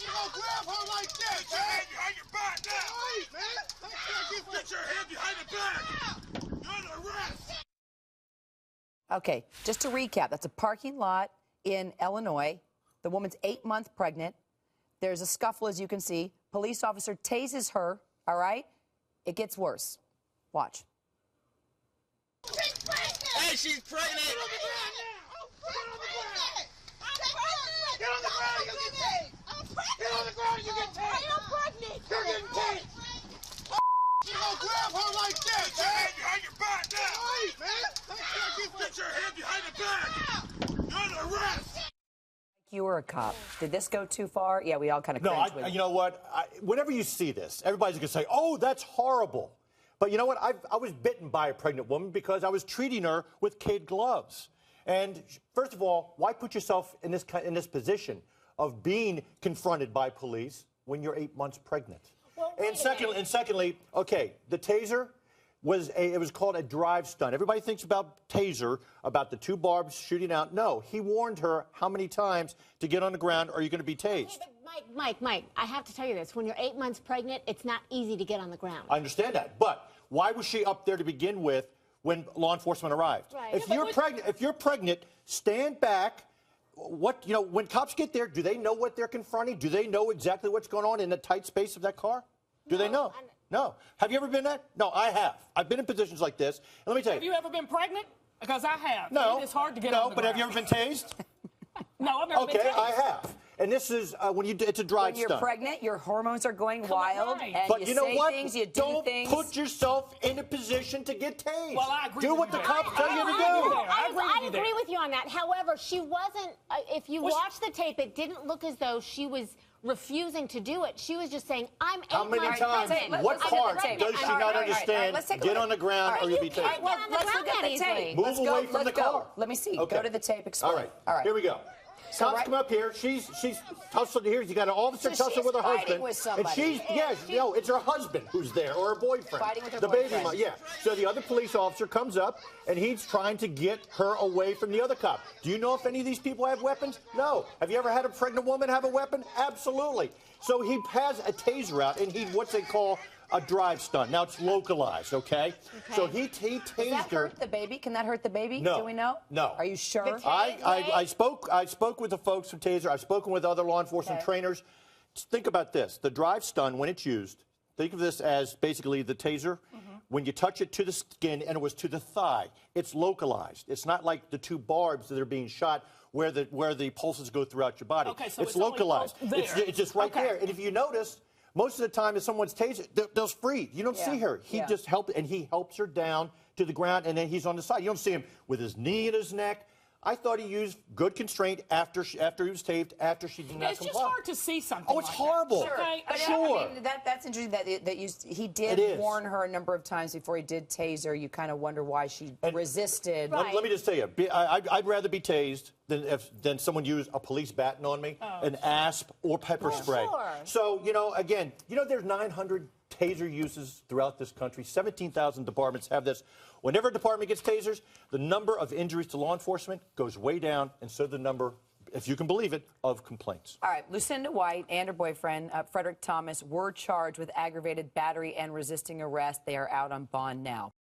You gonna grab her like that, Get your hand behind your back now! Wait, man! Get your hand behind the back! You're under arrest! Okay, just to recap, that's a parking lot in Illinois. The woman's 8 months pregnant. There's a scuffle, as you can see. Police officer tases her, all right? It gets worse. Watch. Hey, she's pregnant! Get on the ground now! Get on the ground, you get tased! Get on the ground, you get tased! I'm pregnant! You're getting tased! You gonna grab her like that, Get your hand behind your back now! Wait, man! Get your hand behind the back! You're under arrest! You were a cop. Did this go too far? Yeah, we all kind of No, cringed with you know what? Whenever you see this, everybody's going to say, oh, that's horrible. But you know what? I was bitten by a pregnant woman because I was treating her with kid gloves. And first of all, why put yourself in this position of being confronted by police when you're 8 months pregnant? Well, and secondly, okay, the taser it was called a drive stun. Everybody thinks about taser, about the two barbs shooting out. No, he warned her how many times to get on the ground or you're going to be tased. Mike, I have to tell you this. When you're 8 months pregnant, it's not easy to get on the ground. I understand that. But why was she up there to begin with when law enforcement arrived? Right. If you're pregnant, stand back. When cops get there, do they know what they're confronting? Do they know exactly what's going on in the tight space of that car? Do they know? No. Have you ever been that? No, I have. I've been in positions like this. And let me tell you. Have you ever been pregnant? Because I have. No. It's hard to get no, on the but ground. have you ever been tased? No, I've never been tased. Okay, I have. And this is it's a drive when you're stun. pregnant, your hormones are going wild, right. and But you you know say what? things, you do Don't things. put yourself in a position to get tased. Well, I agree Do with what you the there. cops tell you to do. I agree with you on that. However, she wasn't, if you watch the tape, it didn't look as though she was refusing to do it. She was just saying, I'm 8 How many months times? pregnant. What I'm part pregnant. does she I'm not pregnant. understand? Let's take a Get look. on the ground or you'll be tased. Get on the Let's ground look at that the easily. tape. Move Let's away go, from let's the go. car. Let me see. Okay. Go to the tape. Explain. All right. Here we go. Cops come up here. She's tussled here. You got an officer tussling with her fighting husband. with somebody. And it's her husband who's there or her boyfriend. Fighting with her the boyfriend. baby mom. Yeah. So the other police officer comes up and he's trying to get her away from the other cop. Do you know if any of these people have weapons? No. Have you ever had a pregnant woman have a weapon? Absolutely. So he has a taser out and what they call a drive stun. Now it's localized, okay? So he tased her. Does that hurt the baby? Can that hurt the baby? No. Do we know? No. Are you sure? I spoke with the folks from Taser. I've spoken with other law enforcement trainers. Think about this. The drive stun, when it's used, think of this as basically the Taser. When you touch it to the skin and it was to the thigh, it's localized. It's not like the two barbs that are being shot where the pulses go throughout your body. Okay, so it's localized. It's just right there. And if you notice, most of the time, if someone's tasered, they'll free. You don't see her. He just helped, and he helps her down to the ground, and then he's on the side. You don't see him with his knee in his neck. I thought he used good constraint after he was tased, after she did not comply. It's just hard to see something. Oh, it's horrible. Sure. Okay. Sure. I mean, that's interesting that he did warn her a number of times before he did tase her. You kind of wonder why she resisted. Let me just tell you, I'd rather be tased than someone use a police baton on me, an asp, or pepper spray. Sure. So, again, there's 900 taser uses throughout this country. 17,000 departments have this. Whenever a department gets tasers, the number of injuries to law enforcement goes way down, and so the number, if you can believe it, of complaints. All right, Lucinda White and her boyfriend, Frederick Thomas, were charged with aggravated battery and resisting arrest. They are out on bond now.